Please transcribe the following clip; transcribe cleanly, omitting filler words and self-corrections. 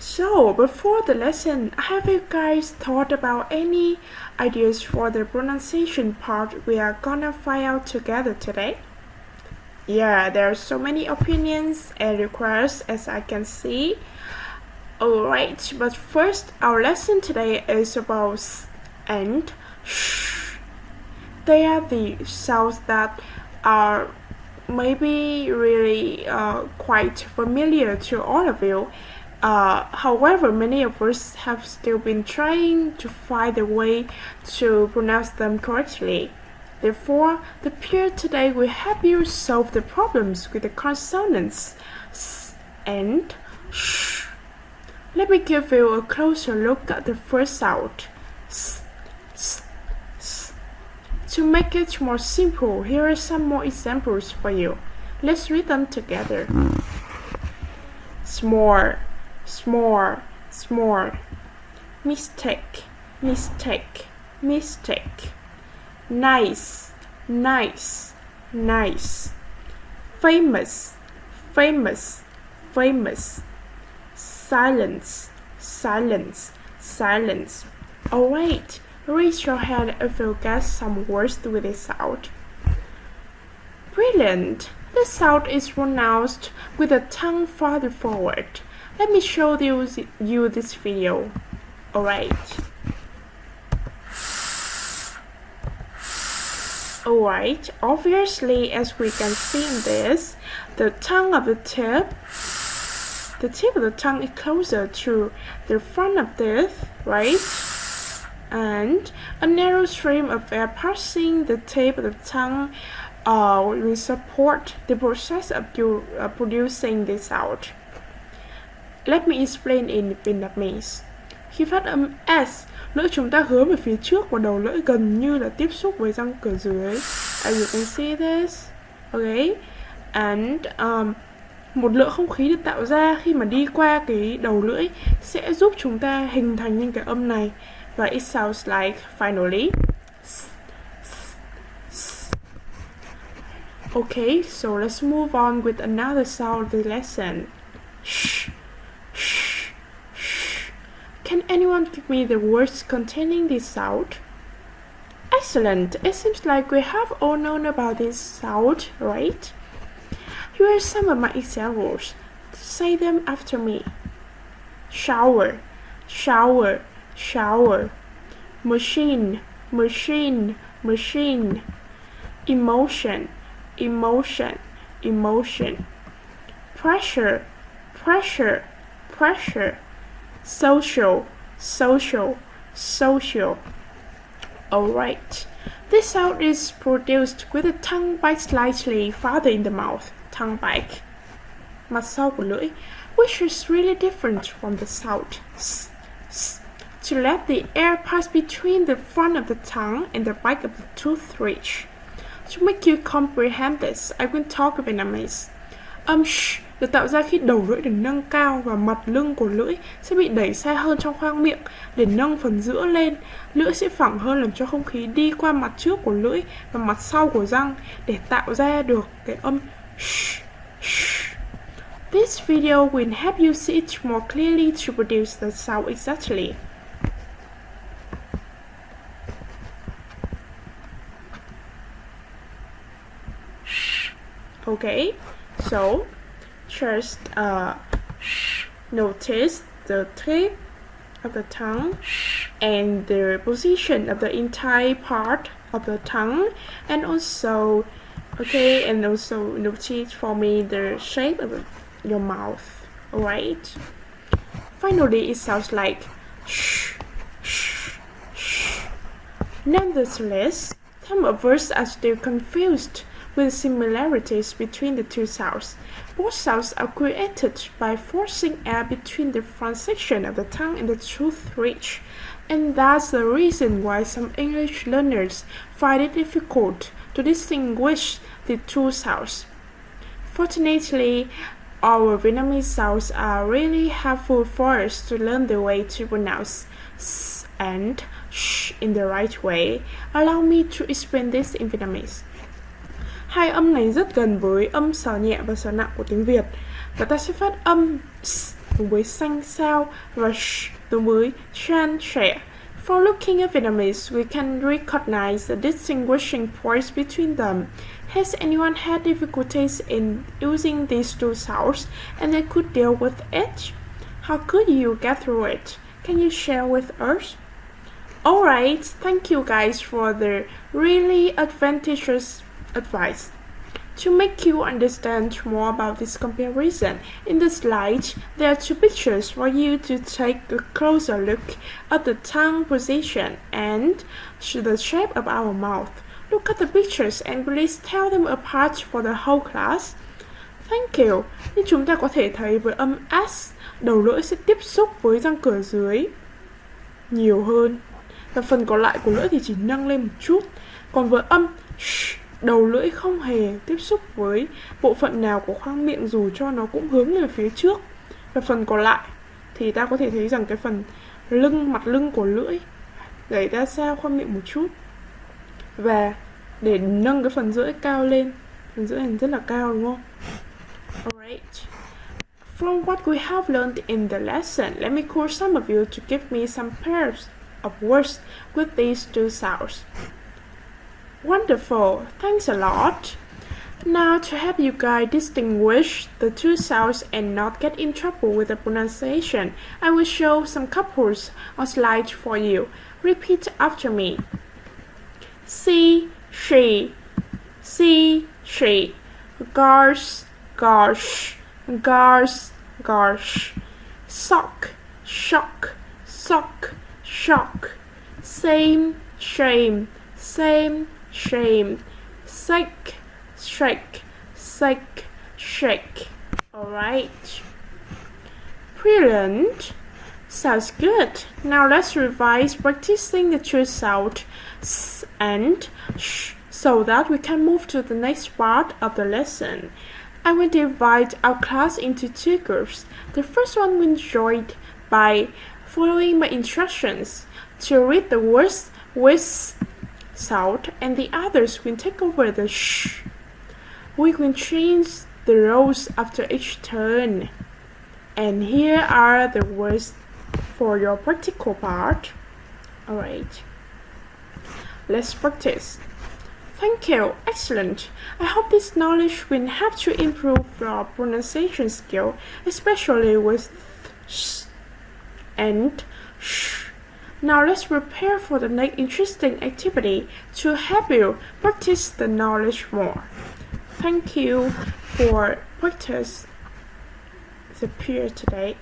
So, before the lesson, have you guys thought about any ideas for the pronunciation part we are gonna find out together today? Yeah, there are so many opinions and requests as I can see. Alright, but first, our lesson today is about s and sh. They are the sounds that are maybe really quite familiar to all of you. However, many of us have still been trying to find a way to pronounce them correctly. Therefore, the peer today will help you solve the problems with the consonants s and sh. Let me give you a closer look at the first sound. S, s, s. To make it more simple, here are some more examples for you. Let's read them together. Small, small, small. Mistake, mistake, mistake. Nice, nice, nice. Famous, famous, famous. Silence, silence, silence. Alright, raise your hand if you get some words with this sound. Brilliant! This sound is pronounced with the tongue farther forward. Let me show you this video. Alright. Alright, obviously as we can see in this, the tongue of the tip of the tongue is closer to the front of this, right? And a narrow stream of air passing the tip of the tongue will support the process of producing this sound. Let me explain in Vietnamese. Khi phát âm S, lưỡi chúng ta hướng về phía trước và đầu lưỡi gần như là tiếp xúc với răng cửa dưới. As you can see this, okay? And một lượng không khí được tạo ra khi mà đi qua cái đầu lưỡi sẽ giúp chúng ta hình thành những cái âm này. Và it sounds like finally. Okay, so let's move on with another sound of the lesson. Shh, shh, shh. Can anyone give me the words containing this sound? Excellent! It seems like we have all known about this sound, right? Here are some of my examples. Say them after me. Shower, shower, shower. Machine, machine, machine. Emotion, emotion, emotion. Pressure, pressure, pressure. Social, social, social. Alright. This sound is produced with the tongue bite slightly farther in the mouth. Tongue bite. Mặt sau của lưỡi, which is really different from the sound s, s. To let the air pass between the front of the tongue and the back of the tooth ridge. To make you comprehend this, I will talk Vietnamese. Âm sh được tạo ra khi đầu lưỡi được nâng cao và mặt lưng của lưỡi sẽ bị đẩy xa hơn trong khoang miệng. Để nâng phần giữa lên, lưỡi sẽ phẳng hơn làm cho không khí đi qua mặt trước của lưỡi và mặt sau của răng để tạo ra được cái âm sh, sh. This video will help you see it more clearly to produce the sound exactly. Okay, so just notice the tip of the tongue and the position of the entire part of the tongue, and also notice for me the shape of your mouth. Alright. Finally, it sounds like sh, sh, sh. Nonetheless, some of us are still confused with similarities between the two sounds. Both sounds are created by forcing air between the front section of the tongue and the tooth ridge, and that's the reason why some English learners find it difficult to distinguish the two sounds. Fortunately, our Vietnamese sounds are really helpful for us to learn the way to pronounce s and sh in the right way. Allow me to explain this in Vietnamese. Hai âm này rất gần với âm sờ nhẹ và sờ nặng của tiếng Việt. Và ta sẽ phát âm s cùng với xanh sao và sh cùng với chan trẻ. For looking at Vietnamese, we can recognize the distinguishing points between them. Has anyone had difficulties in using these two sounds and they could deal with it? How could you get through it? Can you share with us? Alright, thank you guys for the really advantageous advice. To make you understand more about this comparison, in the slide, there are two pictures for you to take a closer look at the tongue position and the shape of our mouth. Look at the pictures and please tell them apart for the whole class. Thank you. Như chúng ta có thể thấy với âm S, đầu lưỡi sẽ tiếp xúc với răng cửa dưới nhiều hơn. Và phần còn lại của lưỡi thì chỉ nâng lên một chút. Còn với âm sh, đầu lưỡi không hề tiếp xúc với bộ phận nào của khoang miệng dù cho nó cũng hướng về phía trước. Và phần còn lại thì ta có thể thấy rằng cái phần lưng, mặt lưng của lưỡi đẩy ra xa khoang miệng một chút. Và để nâng cái phần giữa cao lên. Phần giữa này rất là cao đúng không? Alright. From what we have learned in the lesson, let me call some of you to give me some pairs of words with these two sounds. Wonderful, thanks a lot. Now to help you guys distinguish the two sounds and not get in trouble with the pronunciation, I will show some couples on slide for you. Repeat after me. See, she, see, she, gosh, gosh, gosh, gosh, sock, shock, sock, shock, same, shame, same, shame, shake, shake, shake, shake. Alright. Brilliant. Sounds good. Now let's revise practicing the two sounds s and sh so that we can move to the next part of the lesson. I will divide our class into two groups. The first one will join by following my instructions to read the words with sound, and the others will take over the sh. We will change the roles after each turn. And here are the words for your practical part. Alright. Let's practice. Thank you. Excellent. I hope this knowledge will help to improve your pronunciation skill, especially with sh and sh. Now let's prepare for the next interesting activity to help you practice the knowledge more. Thank you for practice the period today.